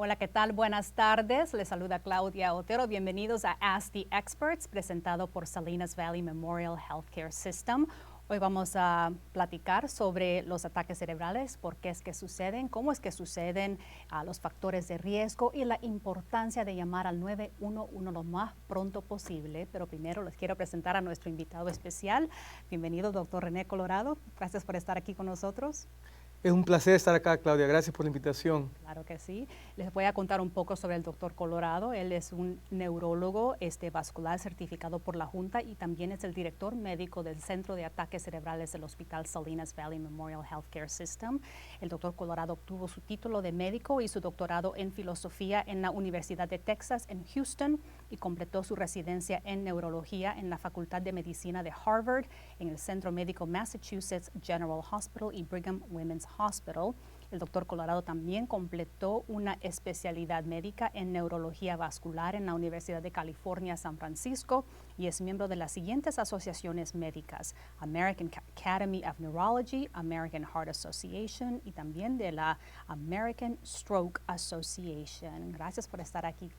Hola, ¿qué tal? Buenas tardes. Les saluda Claudia Otero. Bienvenidos a Ask the Experts, presentado por Salinas Valley Memorial Healthcare System. Hoy vamos a platicar sobre los ataques cerebrales, por qué es que suceden, cómo es que suceden, los factores de riesgo y la importancia de llamar al 911 lo más pronto posible. Pero primero les quiero presentar a nuestro invitado especial. Bienvenido, doctor René Colorado. Gracias por estar aquí con nosotros. Es un placer estar acá, Claudia. Gracias por la invitación. Claro que sí. Les voy a contar un poco sobre el doctor Colorado. Él es un neurólogo vascular certificado por la Junta y también es el director médico del Centro de Ataques Cerebrales del Hospital Salinas Valley Memorial Healthcare System. El doctor Colorado obtuvo su título de médico y su doctorado en filosofía en la Universidad de Texas en Houston y completó su residencia en neurología en la Facultad de Medicina de Harvard, en el Centro Médico Massachusetts General Hospital y Brigham Women's Hospital. El doctor Colorado también completó una especialidad médica en neurología vascular en la Universidad de California, San Francisco, y es miembro de las siguientes asociaciones médicas: American Academy of Neurology, American Heart Association y también de la American Stroke Association. Gracias por estar aquí.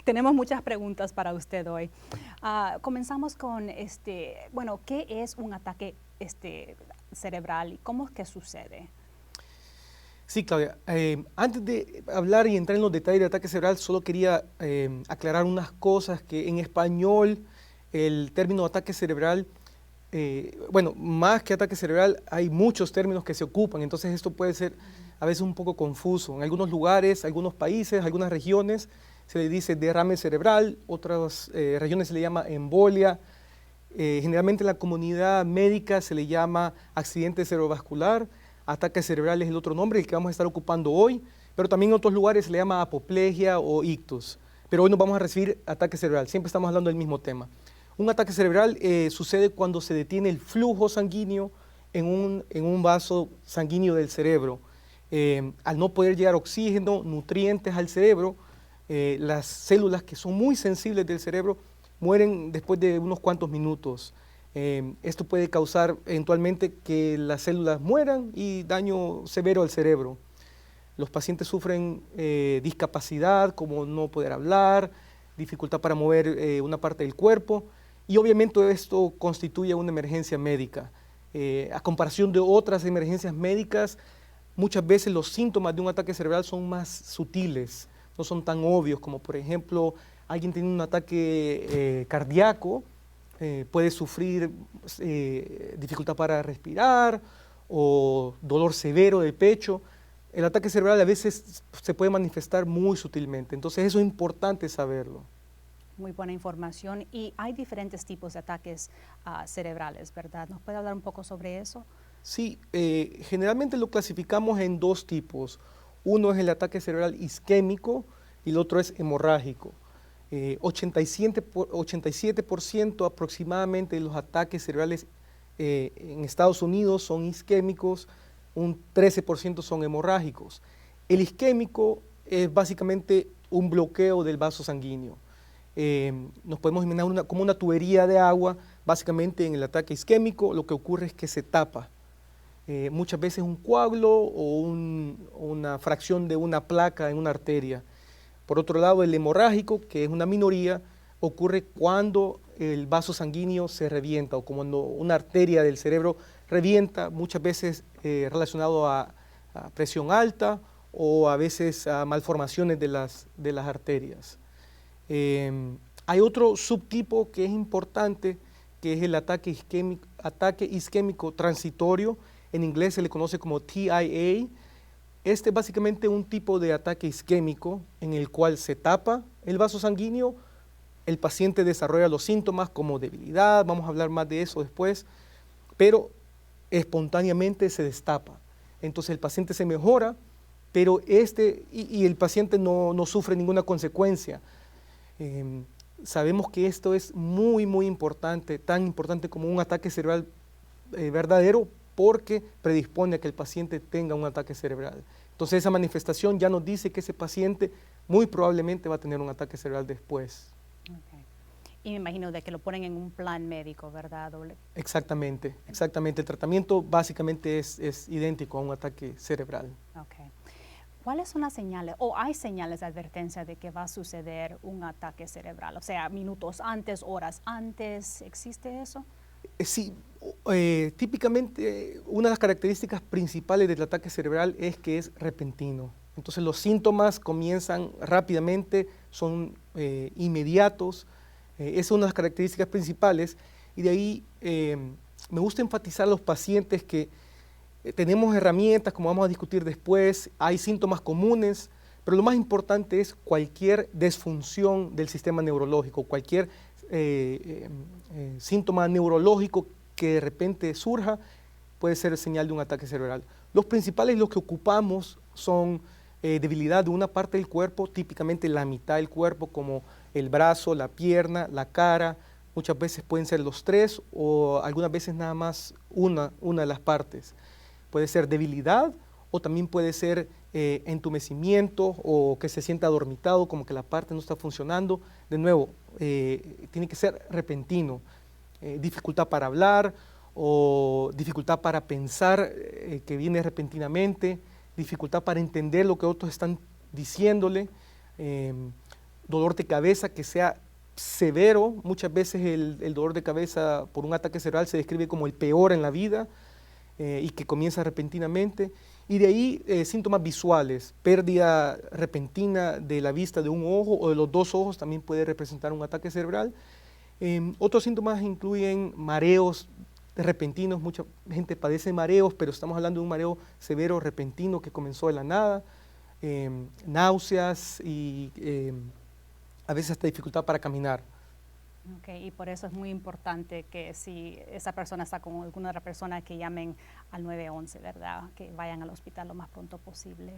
Tenemos muchas preguntas para usted hoy. Comenzamos con, ¿qué es un ataque cerebral y cómo es que sucede? Sí, Claudia. Antes de hablar y entrar en los detalles de ataque cerebral, solo quería aclarar unas cosas que en español el término ataque cerebral, más que ataque cerebral, hay muchos términos que se ocupan, entonces esto puede ser a veces un poco confuso. En algunos lugares, algunos países, algunas regiones se le dice derrame cerebral, otras regiones se le llama embolia. Generalmente en la comunidad médica se le llama accidente cerebrovascular. Ataque cerebral es el otro nombre, el que vamos a estar ocupando hoy, pero también en otros lugares se le llama apoplejía o ictus. Pero hoy nos vamos a recibir ataque cerebral, siempre estamos hablando del mismo tema. Un ataque cerebral sucede cuando se detiene el flujo sanguíneo en un vaso sanguíneo del cerebro. Al no poder llegar oxígeno, nutrientes al cerebro, las células que son muy sensibles del cerebro mueren después de unos cuantos minutos. Esto puede causar eventualmente que las células mueran y daño severo al cerebro. Los pacientes sufren discapacidad, como no poder hablar, dificultad para mover una parte del cuerpo, y obviamente esto constituye una emergencia médica. A comparación de otras emergencias médicas, muchas veces los síntomas de un ataque cerebral son más sutiles, no son tan obvios, como por ejemplo alguien tiene un ataque cardíaco, puede sufrir dificultad para respirar o dolor severo de pecho. El ataque cerebral a veces se puede manifestar muy sutilmente, entonces eso es importante saberlo. Muy buena información. Y hay diferentes tipos de ataques cerebrales, ¿verdad? ¿Nos puede hablar un poco sobre eso? Sí, generalmente lo clasificamos en dos tipos. Uno es el ataque cerebral isquémico y el otro es hemorrágico. 87% aproximadamente de los ataques cerebrales en Estados Unidos son isquémicos, un 13% son hemorrágicos. El isquémico es básicamente un bloqueo del vaso sanguíneo. Nos podemos imaginar como una tubería de agua. Básicamente en el ataque isquémico lo que ocurre es que se tapa. Muchas veces un coágulo o una fracción de una placa en una arteria. Por otro lado, el hemorrágico, que es una minoría, ocurre cuando el vaso sanguíneo se revienta o cuando una arteria del cerebro revienta, muchas veces relacionado a presión alta o a veces a malformaciones de las arterias. Hay otro subtipo que es importante, que es el ataque isquémico transitorio. En inglés se le conoce como TIA. Este es básicamente un tipo de ataque isquémico en el cual se tapa el vaso sanguíneo, el paciente desarrolla los síntomas como debilidad, vamos a hablar más de eso después, pero espontáneamente se destapa. Entonces el paciente se mejora, pero el paciente no sufre ninguna consecuencia. Sabemos que esto es muy, muy importante, tan importante como un ataque cerebral verdadero, porque predispone a que el paciente tenga un ataque cerebral. Entonces esa manifestación ya nos dice que ese paciente muy probablemente va a tener un ataque cerebral después. Okay. Y me imagino de que lo ponen en un plan médico, ¿verdad? Exactamente, exactamente. El tratamiento básicamente es idéntico a un ataque cerebral. Okay. ¿Cuáles son las señales o hay señales de advertencia de que va a suceder un ataque cerebral? O sea, minutos antes, horas antes, ¿existe eso? Sí, típicamente una de las características principales del ataque cerebral es que es repentino. Entonces los síntomas comienzan rápidamente, son inmediatos. Esa es una de las características principales y de ahí me gusta enfatizar a los pacientes que tenemos herramientas, como vamos a discutir después, hay síntomas comunes, pero lo más importante es cualquier disfunción del sistema neurológico, cualquier síntoma neurológico que de repente surja puede ser señal de un ataque cerebral. Los principales, los que ocupamos, son debilidad de una parte del cuerpo, típicamente la mitad del cuerpo, como el brazo, la pierna, la cara. Muchas veces pueden ser los tres o algunas veces nada más una de las partes. Puede ser debilidad o también puede ser entumecimiento o que se sienta adormitado, como que la parte no está funcionando. De nuevo, tiene que ser repentino. Dificultad para hablar o dificultad para pensar que viene repentinamente, dificultad para entender lo que otros están diciéndole, dolor de cabeza que sea severo. Muchas veces el dolor de cabeza por un ataque cerebral se describe como el peor en la vida y que comienza repentinamente. Y de ahí síntomas visuales, pérdida repentina de la vista de un ojo o de los dos ojos también puede representar un ataque cerebral. Otros síntomas incluyen mareos repentinos, mucha gente padece mareos, pero estamos hablando de un mareo severo, repentino, que comenzó de la nada, náuseas y a veces hasta dificultad para caminar. Okay, y por eso es muy importante que si esa persona está con alguna otra persona, que llamen al 911, ¿verdad? Que vayan al hospital lo más pronto posible.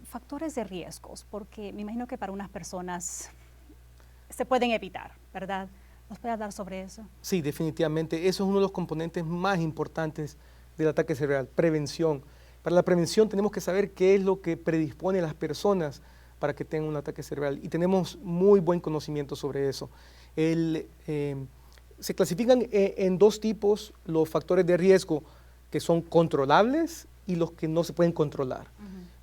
Factores de riesgos, porque me imagino que para unas personas se pueden evitar, ¿verdad? ¿Nos puede hablar sobre eso? Sí, definitivamente. Eso es uno de los componentes más importantes del ataque cerebral, prevención. Para la prevención tenemos que saber qué es lo que predispone a las personas para que tengan un ataque cerebral y tenemos muy buen conocimiento sobre eso. Se clasifican en dos tipos los factores de riesgo que son controlables y los que no se pueden controlar.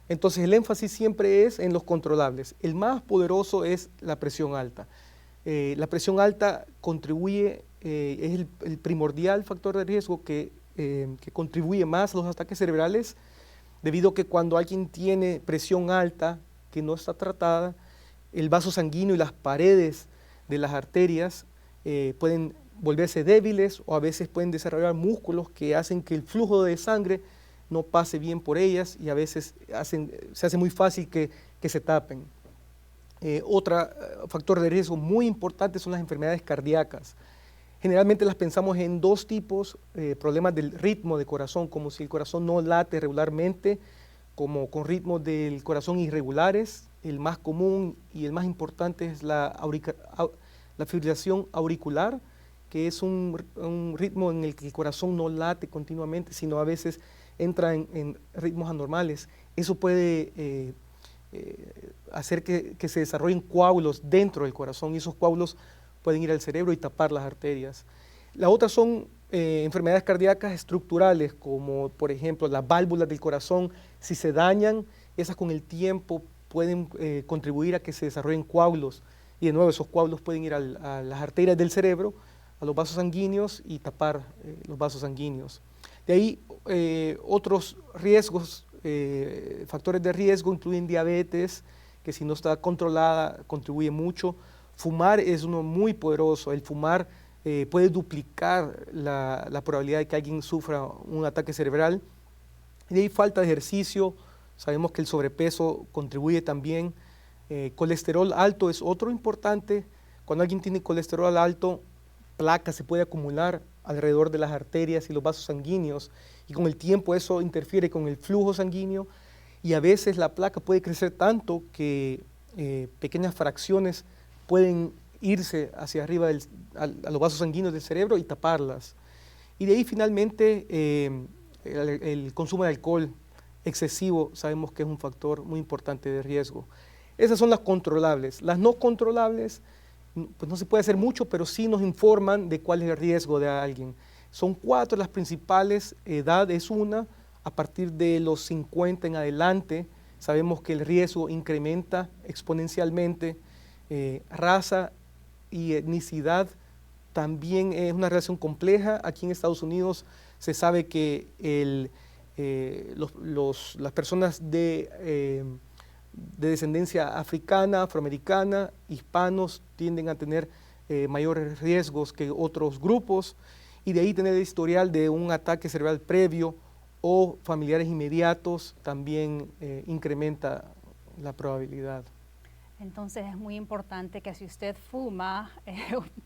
Entonces el énfasis siempre es en los controlables. El más poderoso es la presión alta. La presión alta contribuye, es el primordial factor de riesgo que contribuye más a los ataques cerebrales, debido a que cuando alguien tiene presión alta que no está tratada, el vaso sanguíneo y las paredes de las arterias pueden volverse débiles o a veces pueden desarrollar músculos que hacen que el flujo de sangre no pase bien por ellas y a veces se hace muy fácil que se tapen. Otro factor de riesgo muy importante son las enfermedades cardíacas. Generalmente las pensamos en dos tipos, problemas del ritmo de corazón, como si el corazón no late regularmente, como con ritmos del corazón irregulares. El más común y el más importante es la fibrilación auricular, que es un ritmo en el que el corazón no late continuamente, sino a veces entra en ritmos anormales. Eso puede hacer que se desarrollen coágulos dentro del corazón y esos coágulos pueden ir al cerebro y tapar las arterias. La otra son enfermedades cardíacas estructurales, como por ejemplo las válvulas del corazón. Si se dañan, esas con el tiempo pueden contribuir a que se desarrollen coágulos y de nuevo esos coágulos pueden ir a las arterias del cerebro, a los vasos sanguíneos y tapar los vasos sanguíneos. De ahí otros riesgos, factores de riesgo incluyen diabetes, que si no está controlada contribuye mucho. Fumar es uno muy poderoso. El fumar puede duplicar la probabilidad de que alguien sufra un ataque cerebral. De ahí falta de ejercicio, sabemos que el sobrepeso contribuye también. Colesterol alto es otro importante. Cuando alguien tiene colesterol alto, placa se puede acumular alrededor de las arterias y los vasos sanguíneos y con el tiempo eso interfiere con el flujo sanguíneo y a veces la placa puede crecer tanto que pequeñas fracciones pueden irse hacia arriba a los vasos sanguíneos del cerebro y taparlas. Y de ahí finalmente el consumo de alcohol excesivo sabemos que es un factor muy importante de riesgo. Esas son las controlables. Las no controlables, pues no se puede hacer mucho, pero sí nos informan de cuál es el riesgo de alguien. Son 4 las principales, edad es una, a partir de los 50 en adelante sabemos que el riesgo incrementa exponencialmente. Raza y etnicidad también es una relación compleja. Aquí en Estados Unidos se sabe que las personas de descendencia africana, afroamericana, hispanos, tienden a tener mayores riesgos que otros grupos, y de ahí tener el historial de un ataque cerebral previo o familiares inmediatos también incrementa la probabilidad. Entonces es muy importante que si usted fuma,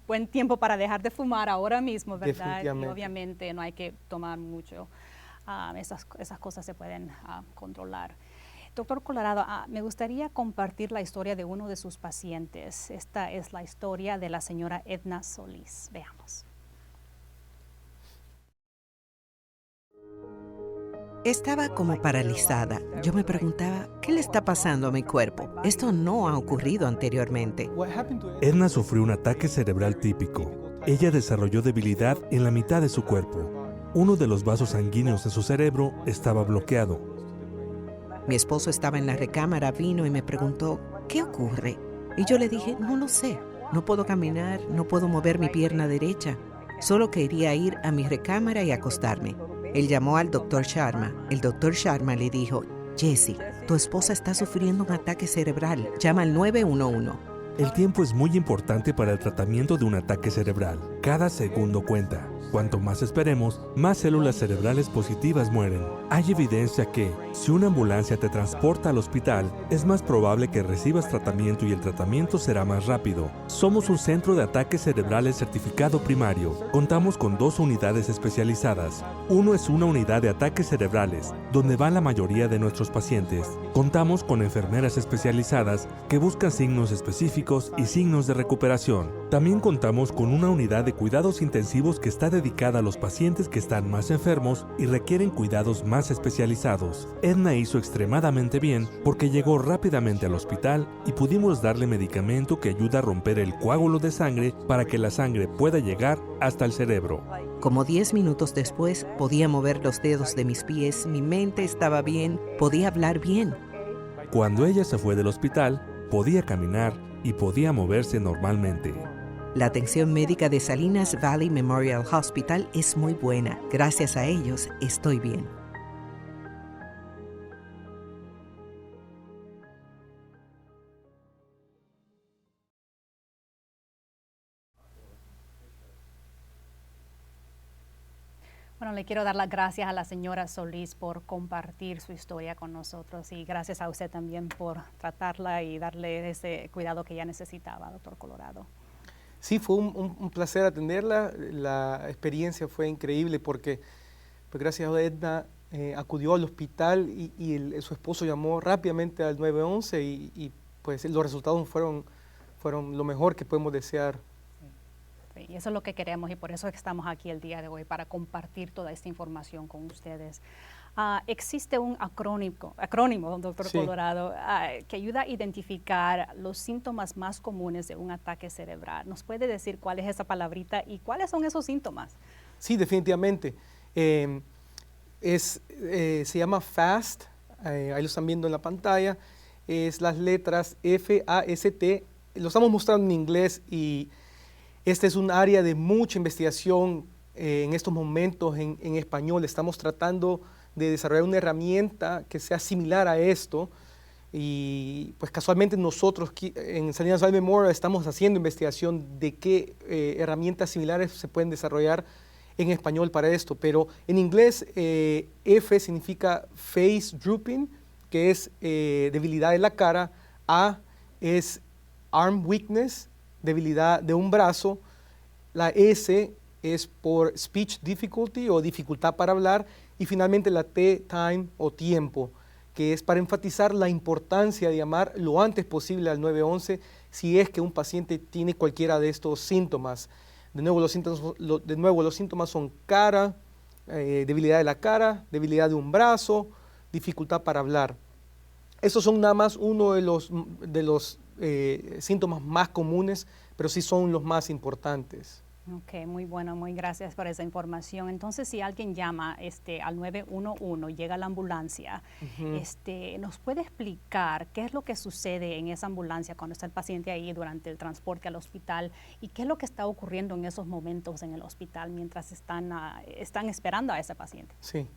buen tiempo para dejar de fumar ahora mismo, ¿verdad? Y obviamente no hay que tomar mucho. Esas cosas se pueden controlar. Doctor Colorado, me gustaría compartir la historia de uno de sus pacientes. Esta es la historia de la señora Edna Solís. Veamos. Estaba como paralizada. Yo me preguntaba, ¿qué le está pasando a mi cuerpo? Esto no ha ocurrido anteriormente. Edna sufrió un ataque cerebral típico. Ella desarrolló debilidad en la mitad de su cuerpo. Uno de los vasos sanguíneos de su cerebro estaba bloqueado. Mi esposo estaba en la recámara, vino y me preguntó, ¿qué ocurre? Y yo le dije, no lo sé. No puedo caminar, no puedo mover mi pierna derecha. Solo quería ir a mi recámara y acostarme. Él llamó al doctor Sharma. El doctor Sharma le dijo, Jessie, tu esposa está sufriendo un ataque cerebral. Llama al 911. El tiempo es muy importante para el tratamiento de un ataque cerebral. Cada segundo cuenta. Cuanto más esperemos, más células cerebrales positivas mueren. Hay evidencia que, si una ambulancia te transporta al hospital, es más probable que recibas tratamiento y el tratamiento será más rápido. Somos un centro de ataques cerebrales certificado primario. Contamos con 2 unidades especializadas. Uno es una unidad de ataques cerebrales, donde van la mayoría de nuestros pacientes. Contamos con enfermeras especializadas que buscan signos específicos y signos de recuperación. También contamos con una unidad de cuidados intensivos que está dedicada a los pacientes que están más enfermos y requieren cuidados más especializados. Edna hizo extremadamente bien porque llegó rápidamente al hospital y pudimos darle medicamento que ayuda a romper el coágulo de sangre para que la sangre pueda llegar hasta el cerebro. Como 10 minutos después, podía mover los dedos de mis pies, mi mente estaba bien, podía hablar bien. Cuando ella se fue del hospital, podía caminar y podía moverse normalmente. La atención médica de Salinas Valley Memorial Hospital es muy buena. Gracias a ellos, estoy bien. Bueno, le quiero dar las gracias a la señora Solís por compartir su historia con nosotros y gracias a usted también por tratarla y darle ese cuidado que ella necesitaba, doctor Colorado. Sí, fue un placer atenderla. La experiencia fue increíble porque, pues gracias a Edna, acudió al hospital y su esposo llamó rápidamente al 911 y pues los resultados fueron lo mejor que podemos desear. Sí, y eso es lo que queremos y por eso es que estamos aquí el día de hoy, para compartir toda esta información con ustedes. Existe un acrónimo, doctor Sí. Colorado, que ayuda a identificar los síntomas más comunes de un ataque cerebral. ¿Nos puede decir cuál es esa palabrita y cuáles son esos síntomas? Sí, definitivamente. Se llama FAST, ahí lo están viendo en la pantalla, es las letras F-A-S-T, lo estamos mostrando en inglés y esta es un área de mucha investigación en estos momentos en español. Estamos tratando de desarrollar una herramienta que sea similar a esto y pues casualmente nosotros en Salinas Valley Memorial estamos haciendo investigación de qué herramientas similares se pueden desarrollar en español para esto, pero en inglés F significa face drooping, que es debilidad de la cara, A es arm weakness, debilidad de un brazo, la S es por speech difficulty o dificultad para hablar y finalmente la T, time o tiempo, que es para enfatizar la importancia de llamar lo antes posible al 911 si es que un paciente tiene cualquiera de estos síntomas. De nuevo, los síntomas son cara, debilidad de la cara, debilidad de un brazo, dificultad para hablar. Estos son nada más uno de los síntomas más comunes, pero sí son los más importantes. Ok, muy bueno, muy gracias por esa información. Entonces, si alguien llama al 911, llega la ambulancia, ¿nos puede explicar qué es lo que sucede en esa ambulancia cuando está el paciente ahí durante el transporte al hospital y qué es lo que está ocurriendo en esos momentos en el hospital mientras están esperando a ese paciente? Sí.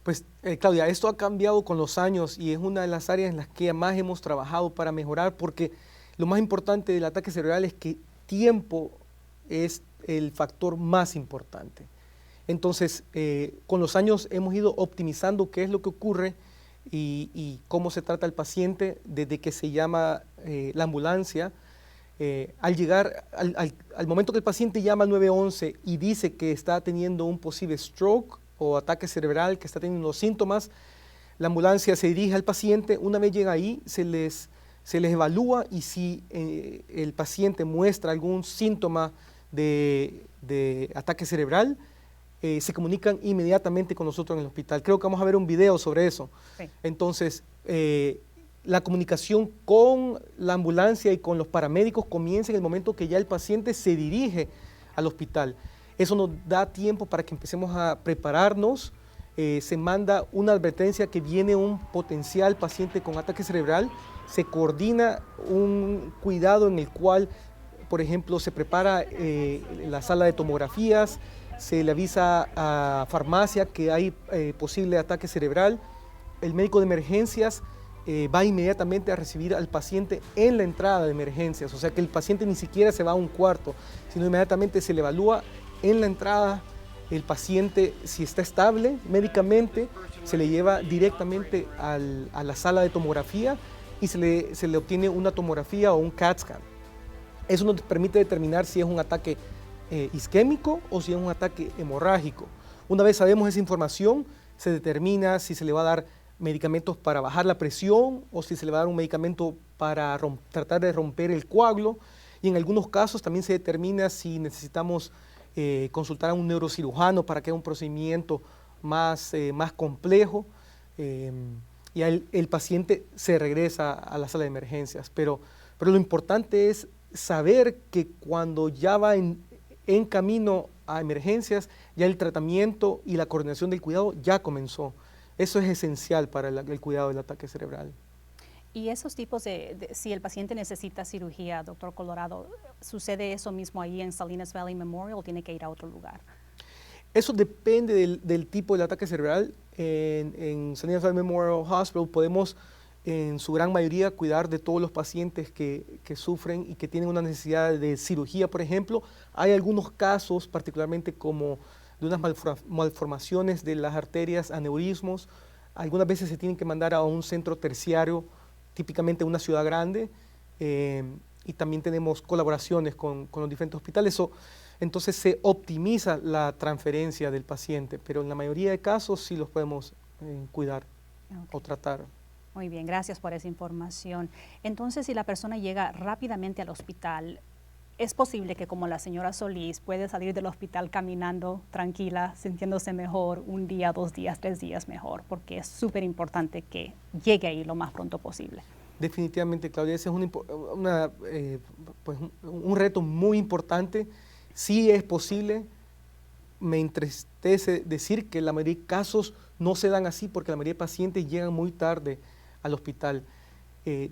Pues, Claudia, esto ha cambiado con los años y es una de las áreas en las que más hemos trabajado para mejorar, porque lo más importante del ataque cerebral es que tiempo es el factor más importante. Entonces, con los años hemos ido optimizando qué es lo que ocurre y cómo se trata el paciente desde que se llama la ambulancia. Al momento que el paciente llama al 911 y dice que está teniendo un posible stroke o ataque cerebral, que está teniendo síntomas, la ambulancia se dirige al paciente. Una vez llega ahí, se les evalúa y si el paciente muestra algún síntoma de ataque cerebral, se comunican inmediatamente con nosotros en el hospital. Creo que vamos a ver un video sobre eso. Sí. Entonces, la comunicación con la ambulancia y con los paramédicos comienza en el momento que ya el paciente se dirige al hospital. Eso nos da tiempo para que empecemos a prepararnos. Se manda una advertencia que viene un potencial paciente con ataque cerebral, se coordina un cuidado en el cual, por ejemplo, se prepara la sala de tomografías, se le avisa a farmacia que hay posible ataque cerebral. El médico de emergencias va inmediatamente a recibir al paciente en la entrada de emergencias, o sea que el paciente ni siquiera se va a un cuarto, sino inmediatamente se le evalúa en la entrada. El paciente, si está estable médicamente, se le lleva directamente a la sala de tomografía y se le obtiene una tomografía o un CAT scan. Eso nos permite determinar si es un ataque isquémico o si es un ataque hemorrágico. Una vez sabemos esa información, se determina si se le va a dar medicamentos para bajar la presión o si se le va a dar un medicamento para tratar de romper el coágulo, y en algunos casos también se determina si necesitamos consultar a un neurocirujano para que haga un procedimiento más complejo, y el paciente se regresa a la sala de emergencias. Pero lo importante es saber que cuando ya va en camino a emergencias, ya el tratamiento y la coordinación del cuidado ya comenzó. Eso es esencial para el cuidado del ataque cerebral. Y esos tipos si el paciente necesita cirugía, doctor Colorado, ¿sucede eso mismo ahí en Salinas Valley Memorial o tiene que ir a otro lugar? Eso depende del tipo del ataque cerebral. En Salinas Valley Memorial Hospital podemos, en su gran mayoría, cuidar de todos los pacientes que sufren y que tienen una necesidad de cirugía, por ejemplo. Hay algunos casos, particularmente como de unas malformaciones de las arterias, aneurismos. Algunas veces se tienen que mandar a un centro terciario, típicamente una ciudad grande, y también tenemos colaboraciones con los diferentes hospitales. Entonces se optimiza la transferencia del paciente, pero en la mayoría de casos sí los podemos cuidar o tratar. Muy bien, gracias por esa información. Entonces, si la persona llega rápidamente al hospital, ¿es posible que, como la señora Solís, puede salir del hospital caminando tranquila, sintiéndose mejor 1 día, 2 días, 3 días mejor? Porque es súper importante que llegue ahí lo más pronto posible. Definitivamente, Claudia, ese es un reto muy importante. Sí es posible. Me entristece decir que la mayoría de casos no se dan así porque la mayoría de pacientes llegan muy tarde al hospital.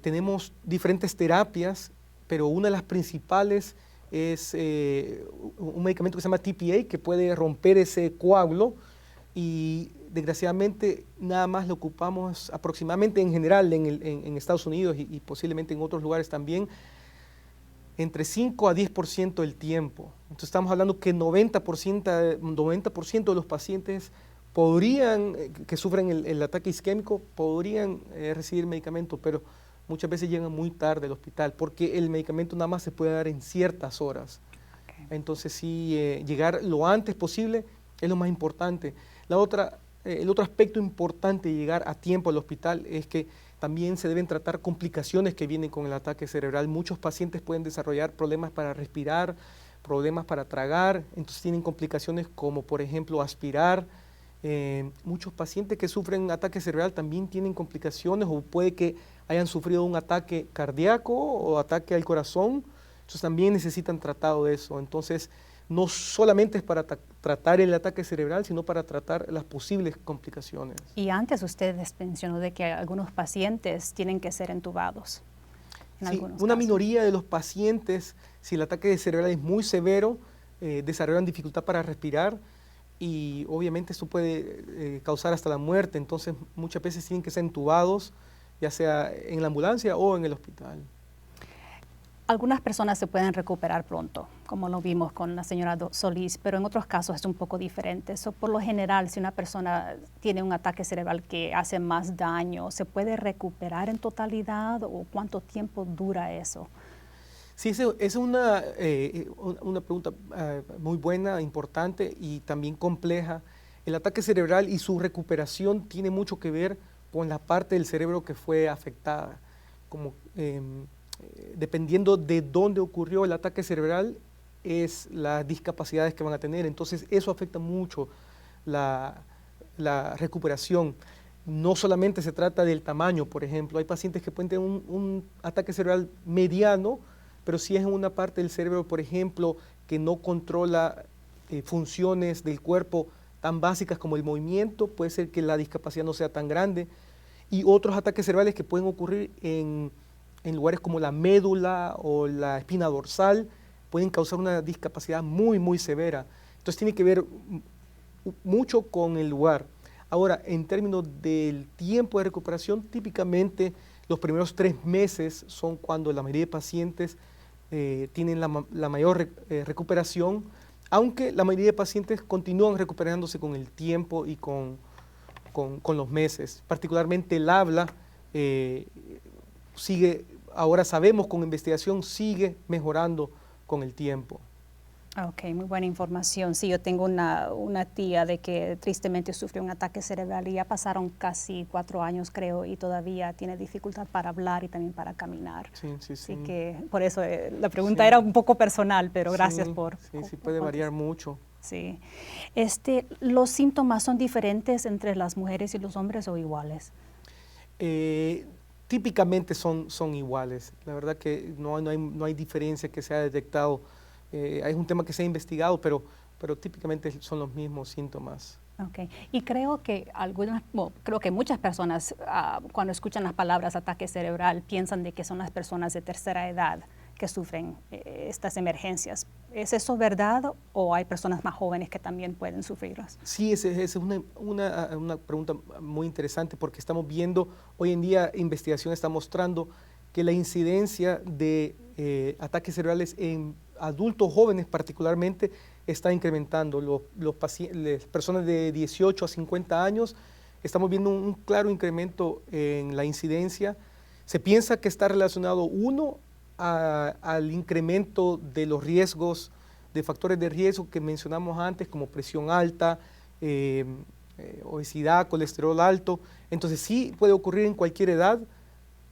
Tenemos diferentes terapias, pero una de las principales es un medicamento que se llama TPA, que puede romper ese coágulo, y desgraciadamente nada más lo ocupamos aproximadamente en general en Estados Unidos y posiblemente en otros lugares también, entre 5 a 10% del tiempo. Entonces estamos hablando que 90% de los pacientes que sufren el ataque isquémico podrían recibir medicamento, pero muchas veces llegan muy tarde al hospital porque el medicamento nada más se puede dar en ciertas horas. Okay. Entonces sí, llegar lo antes posible es lo más importante. El otro aspecto importante de llegar a tiempo al hospital es que también se deben tratar complicaciones que vienen con el ataque cerebral. Muchos pacientes pueden desarrollar problemas para respirar, problemas para tragar, entonces tienen complicaciones como, por ejemplo, aspirar. Muchos pacientes que sufren ataque cerebral también tienen complicaciones, o puede que hayan sufrido un ataque cardíaco o ataque al corazón, entonces también necesitan tratado de eso. Entonces, no solamente es para tratar el ataque cerebral, sino para tratar las posibles complicaciones. Y antes usted mencionó de que algunos pacientes tienen que ser entubados. Sí, una minoría de los pacientes, si el ataque cerebral es muy severo, desarrollan dificultad para respirar y obviamente esto puede causar hasta la muerte. Entonces muchas veces tienen que ser entubados, ya sea en la ambulancia o en el hospital. Algunas personas se pueden recuperar pronto, como lo vimos con la señora Solís, pero en otros casos es un poco diferente. Por lo general, si una persona tiene un ataque cerebral que hace más daño, ¿se puede recuperar en totalidad o cuánto tiempo dura eso? Sí, es una pregunta muy buena, importante y también compleja. El ataque cerebral y su recuperación tiene mucho que ver con la parte del cerebro que fue afectada. Dependiendo de dónde ocurrió el ataque cerebral, es las discapacidades que van a tener. Entonces, eso afecta mucho la recuperación. No solamente se trata del tamaño, por ejemplo. Hay pacientes que pueden tener un ataque cerebral mediano, pero si es en una parte del cerebro, por ejemplo, que no controla funciones del cuerpo tan básicas como el movimiento, puede ser que la discapacidad no sea tan grande. Y otros ataques cerebrales que pueden ocurrir en lugares como la médula o la espina dorsal, pueden causar una discapacidad muy, muy severa. Entonces tiene que ver mucho con el lugar. Ahora, en términos del tiempo de recuperación, típicamente los primeros 3 meses son cuando la mayoría de pacientes tienen la mayor recuperación, aunque la mayoría de pacientes continúan recuperándose con el tiempo y con los meses. Particularmente el habla sigue, ahora sabemos con investigación, sigue mejorando con el tiempo. Ok, muy buena información. Sí, yo tengo una tía de que tristemente sufrió un ataque cerebral y ya pasaron casi 4 años, creo, y todavía tiene dificultad para hablar y también para caminar. Sí. Así que por eso la pregunta era un poco personal, pero gracias por... Sí, puede variar mucho. Sí. ¿Los síntomas son diferentes entre las mujeres y los hombres o iguales? Típicamente son iguales. La verdad que no hay diferencia que se haya detectado. Hay un tema que se ha investigado, pero típicamente son los mismos síntomas. Okay. Y creo que muchas personas cuando escuchan las palabras ataque cerebral piensan de que son las personas de tercera edad que sufren estas emergencias. ¿Es eso verdad o hay personas más jóvenes que también pueden sufrirlas? Sí, esa es una pregunta muy interesante porque estamos viendo, hoy en día investigación está mostrando que la incidencia de ataques cerebrales en adultos jóvenes particularmente está incrementando. Las personas de 18 a 50 años estamos viendo un claro incremento en la incidencia. Se piensa que está relacionado al incremento de los riesgos, de factores de riesgo que mencionamos antes, como presión alta, obesidad, colesterol alto. Entonces sí puede ocurrir en cualquier edad,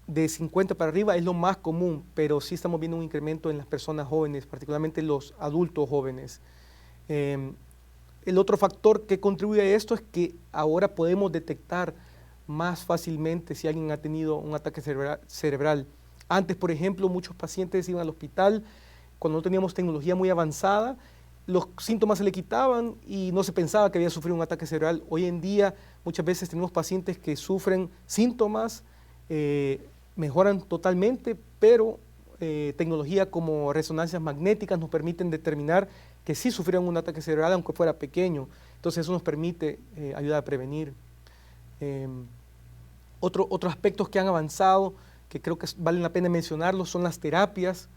de 50 para arriba es lo más común, pero sí estamos viendo un incremento en las personas jóvenes, particularmente los adultos jóvenes. El otro factor que contribuye a esto es que ahora podemos detectar más fácilmente si alguien ha tenido un ataque cerebral. Antes, por ejemplo, muchos pacientes iban al hospital cuando no teníamos tecnología muy avanzada, los síntomas se le quitaban y no se pensaba que había sufrido un ataque cerebral. Hoy en día muchas veces tenemos pacientes que sufren síntomas, mejoran totalmente, pero tecnología como resonancias magnéticas nos permiten determinar que sí sufrieron un ataque cerebral aunque fuera pequeño. Entonces eso nos permite ayudar a prevenir. Otros aspectos que han avanzado, que creo que valen la pena mencionarlos, son las terapias.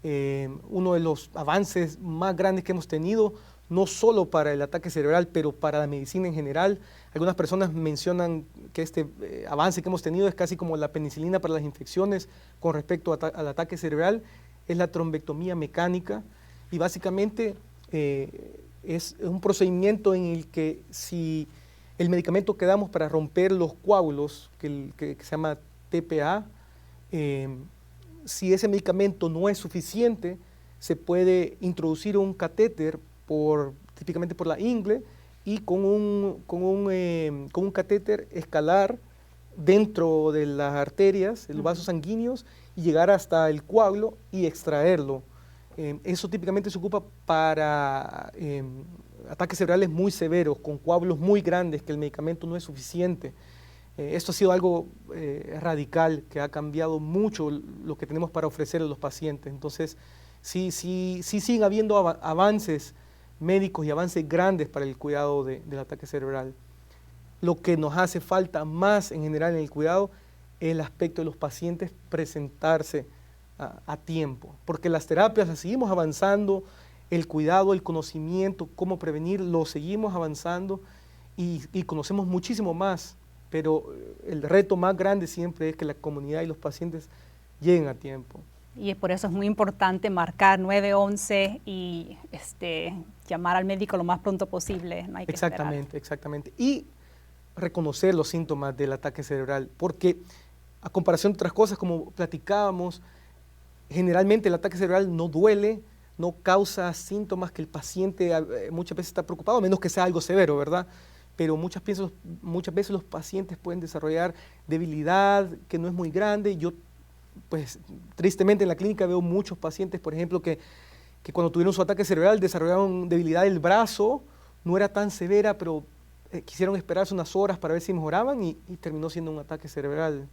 Uno de los avances más grandes que hemos tenido, no solo para el ataque cerebral, pero para la medicina en general. Algunas personas mencionan que este avance que hemos tenido es casi como la penicilina para las infecciones con respecto al ataque cerebral, es la trombectomía mecánica y básicamente es un procedimiento en el que si el medicamento que damos para romper los coágulos, que se llama TPA, si ese medicamento no es suficiente, se puede introducir un catéter típicamente por la ingle y con un catéter escalar dentro de las arterias, de los vasos sanguíneos y llegar hasta el coágulo y extraerlo. Eso típicamente se ocupa para ataques cerebrales muy severos, con coágulos muy grandes, que el medicamento no es suficiente. Esto ha sido algo radical, que ha cambiado mucho lo que tenemos para ofrecer a los pacientes. Entonces, sí siguen habiendo avances médicos y avances grandes para el cuidado del ataque cerebral. Lo que nos hace falta más en general en el cuidado es el aspecto de los pacientes presentarse a tiempo, porque las terapias las seguimos avanzando, el cuidado, el conocimiento, cómo prevenir, lo seguimos avanzando y conocemos muchísimo más, pero el reto más grande siempre es que la comunidad y los pacientes lleguen a tiempo. Y por eso es muy importante marcar 911 y llamar al médico lo más pronto posible, no hay que esperar. Exactamente. Y reconocer los síntomas del ataque cerebral, porque a comparación de otras cosas, como platicábamos, generalmente el ataque cerebral no duele, no causa síntomas que el paciente muchas veces está preocupado, a menos que sea algo severo, ¿verdad? Pero muchas veces los pacientes pueden desarrollar debilidad que no es muy grande. Yo, pues, tristemente en la clínica veo muchos pacientes, por ejemplo, que cuando tuvieron su ataque cerebral desarrollaron debilidad del brazo, no era tan severa, pero quisieron esperarse unas horas para ver si mejoraban y terminó siendo un ataque cerebral.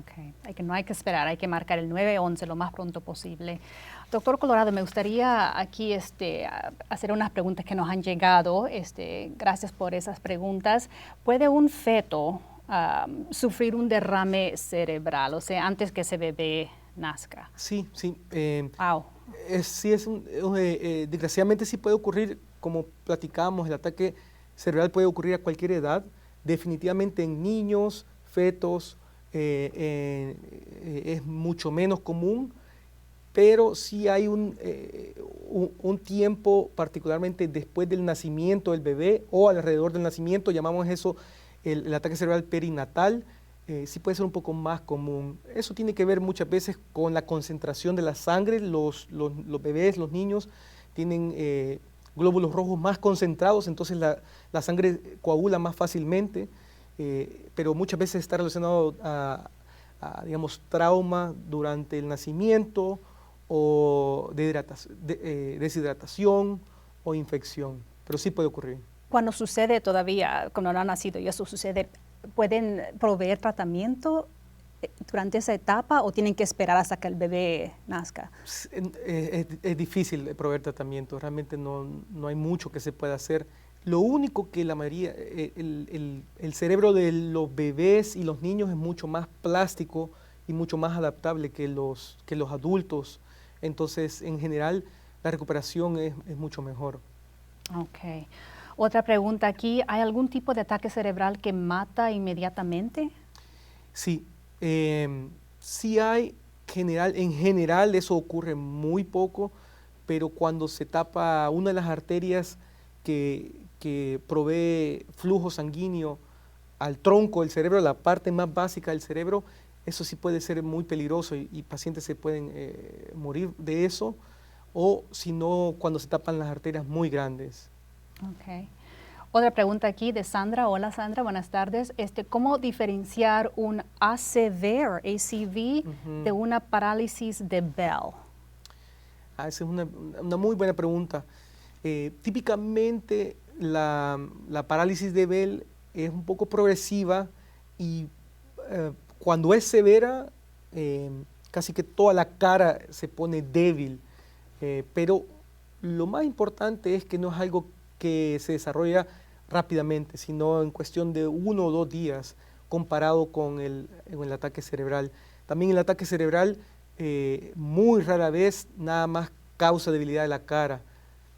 Okay. No hay que esperar, hay que marcar el 911 lo más pronto posible. Doctor Colorado, me gustaría aquí hacer unas preguntas que nos han llegado. Gracias por esas preguntas. ¿Puede un feto sufrir un derrame cerebral, o sea, antes que ese bebé nazca? Sí. Wow. Desgraciadamente sí puede ocurrir, como platicábamos, el ataque cerebral puede ocurrir a cualquier edad, definitivamente en niños, fetos, es mucho menos común, pero sí hay un tiempo, particularmente después del nacimiento del bebé o alrededor del nacimiento, llamamos eso el ataque cerebral perinatal, sí puede ser un poco más común. Eso tiene que ver muchas veces con la concentración de la sangre. Los bebés, los niños, tienen glóbulos rojos más concentrados, entonces la sangre coagula más fácilmente. Pero muchas veces está relacionado a digamos, trauma durante el nacimiento o deshidratación o infección, pero sí puede ocurrir. Cuando sucede todavía, cuando no ha nacido y eso sucede, ¿pueden proveer tratamiento durante esa etapa o tienen que esperar hasta que el bebé nazca? Es difícil proveer tratamiento, realmente no hay mucho que se pueda hacer. Lo único que la mayoría, el cerebro de los bebés y los niños es mucho más plástico y mucho más adaptable que los adultos. Entonces, en general, la recuperación es mucho mejor. Ok. Otra pregunta aquí, ¿hay algún tipo de ataque cerebral que mata inmediatamente? Sí, sí hay. En general eso ocurre muy poco, pero cuando se tapa una de las arterias que provee flujo sanguíneo al tronco del cerebro, la parte más básica del cerebro, eso sí puede ser muy peligroso y pacientes se pueden morir de eso, o si no, cuando se tapan las arterias muy grandes. Okay. Otra pregunta aquí de Sandra. Hola Sandra, buenas tardes. ¿Cómo diferenciar un ACV de una parálisis de Bell? Esa es una muy buena pregunta. Típicamente la parálisis de Bell es un poco progresiva y cuando es severa casi que toda la cara se pone débil, pero lo más importante es que no es algo que se desarrolla rápidamente, sino en cuestión de 1 o 2 días comparado con el ataque cerebral. También el ataque cerebral muy rara vez nada más causa debilidad de la cara.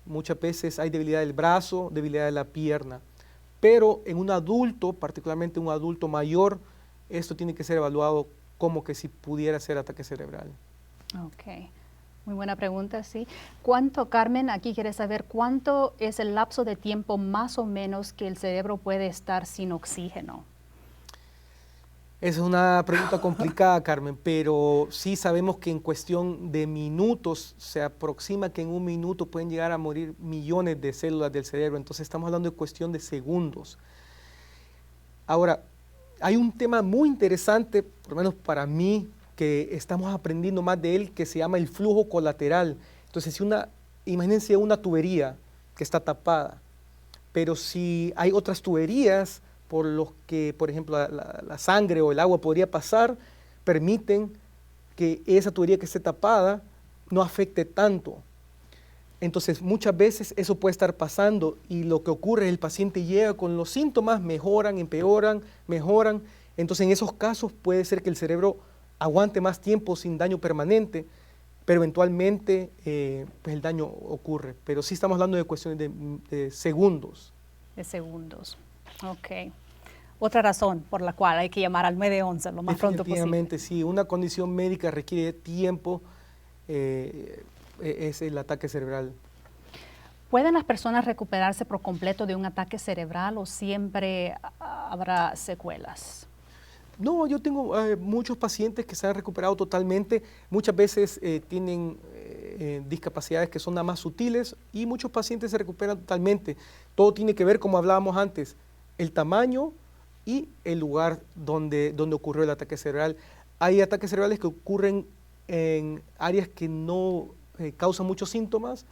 Muchas veces hay debilidad del brazo, debilidad de la pierna. Pero en un adulto, particularmente un adulto mayor, esto tiene que ser evaluado como que si pudiera ser ataque cerebral. Ok. Muy buena pregunta, sí. Carmen, aquí quiere saber cuánto es el lapso de tiempo más o menos que el cerebro puede estar sin oxígeno. Esa es una pregunta complicada, Carmen, pero sí sabemos que en cuestión de minutos, se aproxima que en 1 minuto pueden llegar a morir millones de células del cerebro, entonces estamos hablando de cuestión de segundos. Ahora, hay un tema muy interesante, por lo menos para mí, que estamos aprendiendo más de él, que se llama el flujo colateral, Entonces, imagínense una tubería que está tapada, pero si hay otras tuberías por los que, por ejemplo, la sangre o el agua podría pasar, permiten que esa tubería que esté tapada no afecte tanto. Entonces, muchas veces eso puede estar pasando y lo que ocurre es el paciente llega con los síntomas, mejoran, empeoran, mejoran. Entonces, en esos casos puede ser que el cerebro aguante más tiempo sin daño permanente, pero eventualmente pues el daño ocurre. Pero sí estamos hablando de cuestiones de segundos. De segundos. Ok. Otra razón por la cual hay que llamar al 911 lo más pronto posible. Definitivamente, sí. Una condición médica requiere tiempo, es el ataque cerebral. ¿Pueden las personas recuperarse por completo de un ataque cerebral o siempre habrá secuelas? No, yo tengo muchos pacientes que se han recuperado totalmente. Muchas veces tienen discapacidades que son nada más sutiles y muchos pacientes se recuperan totalmente. Todo tiene que ver, como hablábamos antes, el tamaño y el lugar donde ocurrió el ataque cerebral. Hay ataques cerebrales que ocurren en áreas que no causan muchos síntomas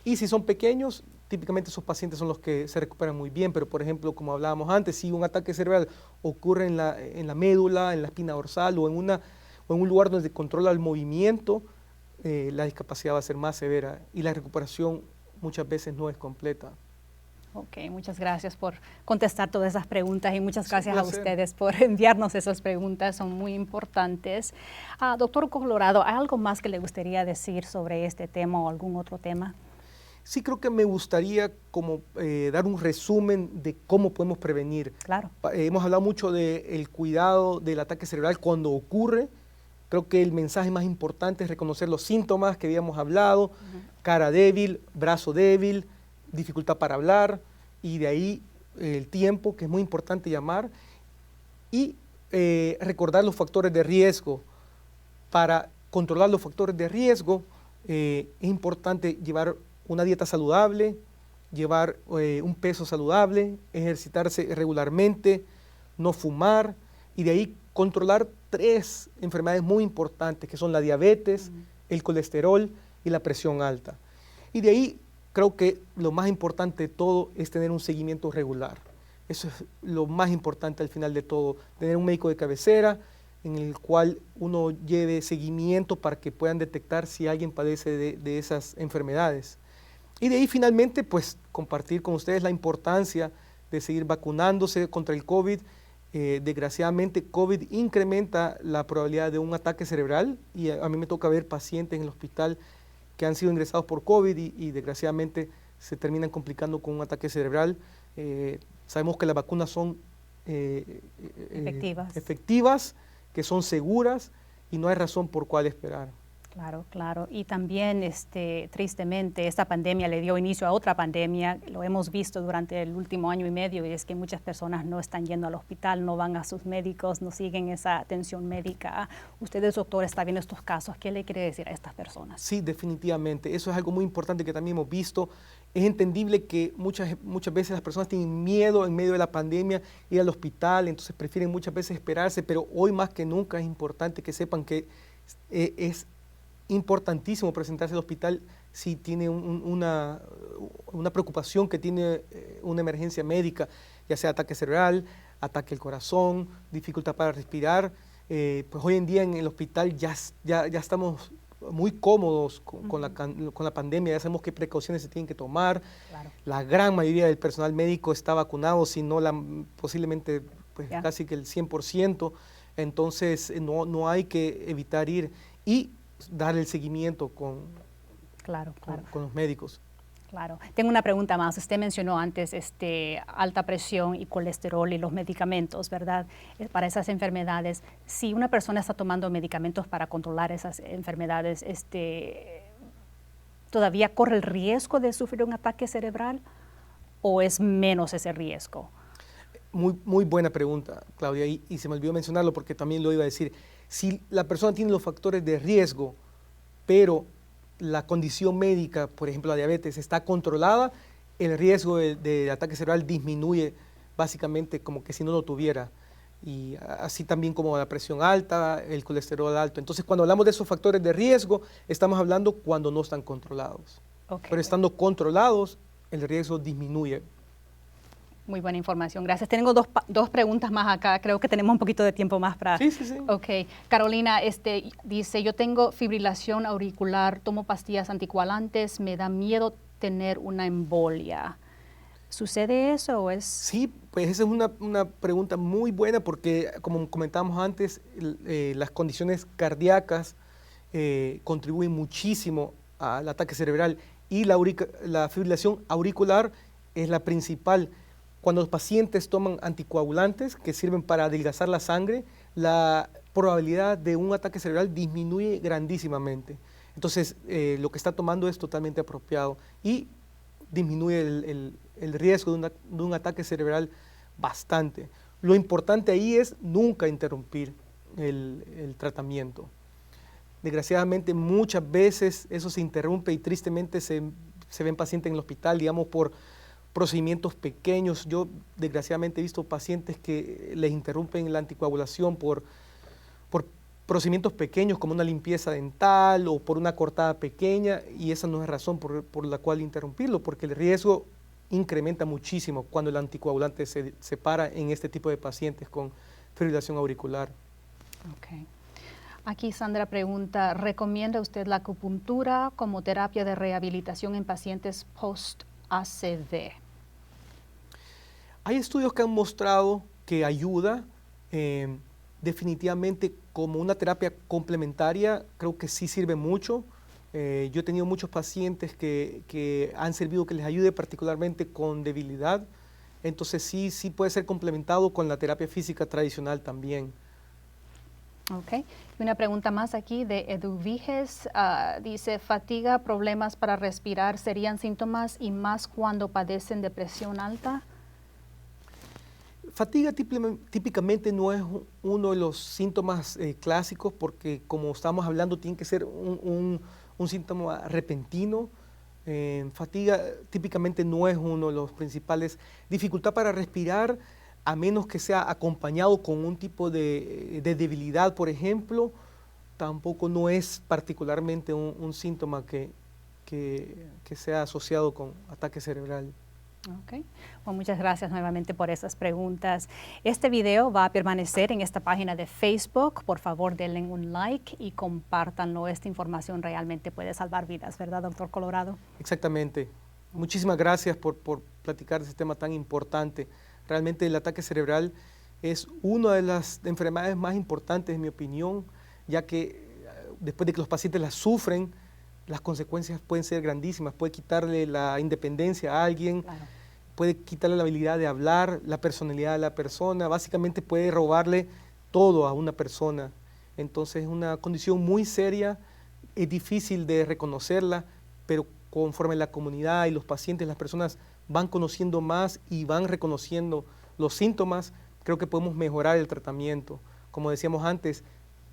y si son pequeños, típicamente esos pacientes son los que se recuperan muy bien, pero por ejemplo, como hablábamos antes, si un ataque cerebral ocurre en la médula, en la espina dorsal o en un lugar donde se controla el movimiento, la discapacidad va a ser más severa y la recuperación muchas veces no es completa. Ok, muchas gracias por contestar todas esas preguntas y muchas gracias a ustedes por enviarnos esas preguntas, son muy importantes. Doctor Colorado, ¿hay algo más que le gustaría decir sobre este tema o algún otro tema? Sí, creo que me gustaría como dar un resumen de cómo podemos prevenir. Claro. Hemos hablado mucho del cuidado del ataque cerebral cuando ocurre. Creo que el mensaje más importante es reconocer los síntomas que habíamos hablado, cara débil, brazo débil, dificultad para hablar, y de ahí el tiempo, que es muy importante llamar, y recordar los factores de riesgo. Para controlar los factores de riesgo es importante llevar una dieta saludable, llevar un peso saludable, ejercitarse regularmente, no fumar, y de ahí controlar 3 enfermedades muy importantes, que son la diabetes, el colesterol y la presión alta. Y de ahí creo que lo más importante de todo es tener un seguimiento regular. Eso es lo más importante al final de todo, tener un médico de cabecera en el cual uno lleve seguimiento para que puedan detectar si alguien padece de esas enfermedades. Y de ahí finalmente, pues, compartir con ustedes la importancia de seguir vacunándose contra el COVID. Desgraciadamente, COVID incrementa la probabilidad de un ataque cerebral y a mí me toca ver pacientes en el hospital que han sido ingresados por COVID y desgraciadamente se terminan complicando con un ataque cerebral. Sabemos que las vacunas son efectivas, que son seguras y no hay razón por cuál esperar. Claro, claro. Y también, tristemente, esta pandemia le dio inicio a otra pandemia. Lo hemos visto durante el último año y medio, y es que muchas personas no están yendo al hospital, no van a sus médicos, no siguen esa atención médica. Ustedes, doctor, está viendo estos casos. ¿Qué le quiere decir a estas personas? Sí, definitivamente. Eso es algo muy importante que también hemos visto. Es entendible que muchas veces las personas tienen miedo en medio de la pandemia ir al hospital, entonces prefieren muchas veces esperarse, pero hoy más que nunca es importante que sepan que es importantísimo presentarse al hospital si tiene una preocupación, que tiene una emergencia médica, ya sea ataque cerebral, ataque al corazón, dificultad para respirar. Pues hoy en día en el hospital ya estamos muy cómodos con la pandemia, ya sabemos qué precauciones se tienen que tomar. Claro. La gran mayoría del personal médico está vacunado, si no posiblemente pues, casi que el 100%, entonces no hay que evitar ir y dar el seguimiento con los médicos. Claro. Tengo una pregunta más. Usted mencionó antes alta presión y colesterol y los medicamentos, ¿verdad? Para esas enfermedades. Si una persona está tomando medicamentos para controlar esas enfermedades, ¿todavía corre el riesgo de sufrir un ataque cerebral o es menos ese riesgo? Muy buena pregunta, Claudia, y se me olvidó mencionarlo porque también lo iba a decir. Si la persona tiene los factores de riesgo, pero la condición médica, por ejemplo la diabetes, está controlada, el riesgo de ataque cerebral disminuye básicamente como que si no lo tuviera. y así también como la presión alta, el colesterol alto. Entonces, cuando hablamos de esos factores de riesgo, estamos hablando cuando no están controlados. Okay. Pero estando controlados, el riesgo disminuye. Muy buena información, gracias. Tengo dos preguntas más acá, creo que tenemos un poquito de tiempo más para... Sí. Ok, Carolina dice, yo tengo fibrilación auricular, tomo pastillas anticoagulantes, me da miedo tener una embolia. ¿Sucede eso o es...? Sí, pues esa es una pregunta muy buena porque, como comentábamos antes, las condiciones cardíacas contribuyen muchísimo al ataque cerebral y la fibrilación auricular es la principal. Cuando los pacientes toman anticoagulantes que sirven para adelgazar la sangre, la probabilidad de un ataque cerebral disminuye grandísimamente. Entonces, lo que está tomando es totalmente apropiado y disminuye el riesgo de un ataque cerebral bastante. Lo importante ahí es nunca interrumpir el tratamiento. Desgraciadamente, muchas veces eso se interrumpe y tristemente se ven pacientes en el hospital, digamos, por procedimientos pequeños. Yo desgraciadamente he visto pacientes que les interrumpen la anticoagulación por procedimientos pequeños como una limpieza dental o por una cortada pequeña, y esa no es razón por la cual interrumpirlo, porque el riesgo incrementa muchísimo cuando el anticoagulante se para en este tipo de pacientes con fibrilación auricular. Okay. Aquí Sandra pregunta, ¿recomienda usted la acupuntura como terapia de rehabilitación en pacientes post-ACV? Hay estudios que han mostrado que ayuda, definitivamente como una terapia complementaria, creo que sí sirve mucho. Yo he tenido muchos pacientes que han servido que les ayude particularmente con debilidad, entonces sí puede ser complementado con la terapia física tradicional también. Ok, una pregunta más aquí de Eduviges, dice, fatiga, problemas para respirar, ¿serían síntomas y más cuando padecen de presión alta? Fatiga típicamente no es uno de los síntomas clásicos porque, como estamos hablando, tiene que ser un síntoma repentino. Fatiga típicamente no es uno de los principales. Dificultad para respirar, a menos que sea acompañado con un tipo de debilidad, por ejemplo, tampoco no es particularmente un síntoma que sea asociado con ataque cerebral. Ok, bueno, muchas gracias nuevamente por esas preguntas. Este video va a permanecer en esta página de Facebook. Por favor, denle un like y compártanlo. Esta información realmente puede salvar vidas, ¿verdad, doctor Colorado? Exactamente. Muchísimas gracias por platicar de este tema tan importante. Realmente el ataque cerebral es una de las enfermedades más importantes, en mi opinión, ya que después de que los pacientes la sufren, las consecuencias pueden ser grandísimas. Puede quitarle la independencia a alguien, claro, puede quitarle la habilidad de hablar, la personalidad de la persona, básicamente puede robarle todo a una persona. Entonces es una condición muy seria, es difícil de reconocerla, pero conforme la comunidad y los pacientes, las personas van conociendo más y van reconociendo los síntomas, creo que podemos mejorar el tratamiento. Como decíamos antes,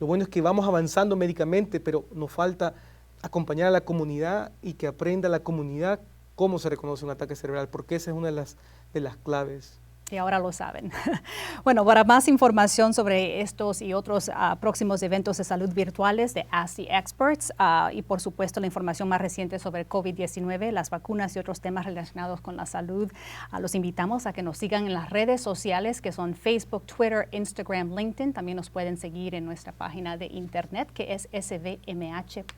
lo bueno es que vamos avanzando médicamente, pero nos falta acompañar a la comunidad y que aprenda la comunidad cómo se reconoce un ataque cerebral, porque esa es una de las claves. Y ahora lo saben. Bueno, para más información sobre estos y otros próximos eventos de salud virtuales de Ask the Experts y por supuesto la información más reciente sobre COVID-19, las vacunas y otros temas relacionados con la salud, los invitamos a que nos sigan en las redes sociales que son Facebook, Twitter, Instagram, LinkedIn. También nos pueden seguir en nuestra página de internet que es svmh.com.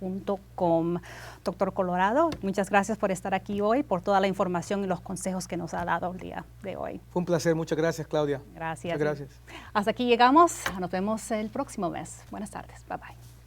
Doctor Colorado, muchas gracias por estar aquí hoy, por toda la información y los consejos que nos ha dado el día de hoy. Fue un placer. Muchas gracias, Claudia. Gracias. Muchas gracias. Hasta aquí llegamos. Nos vemos el próximo mes. Buenas tardes. Bye bye.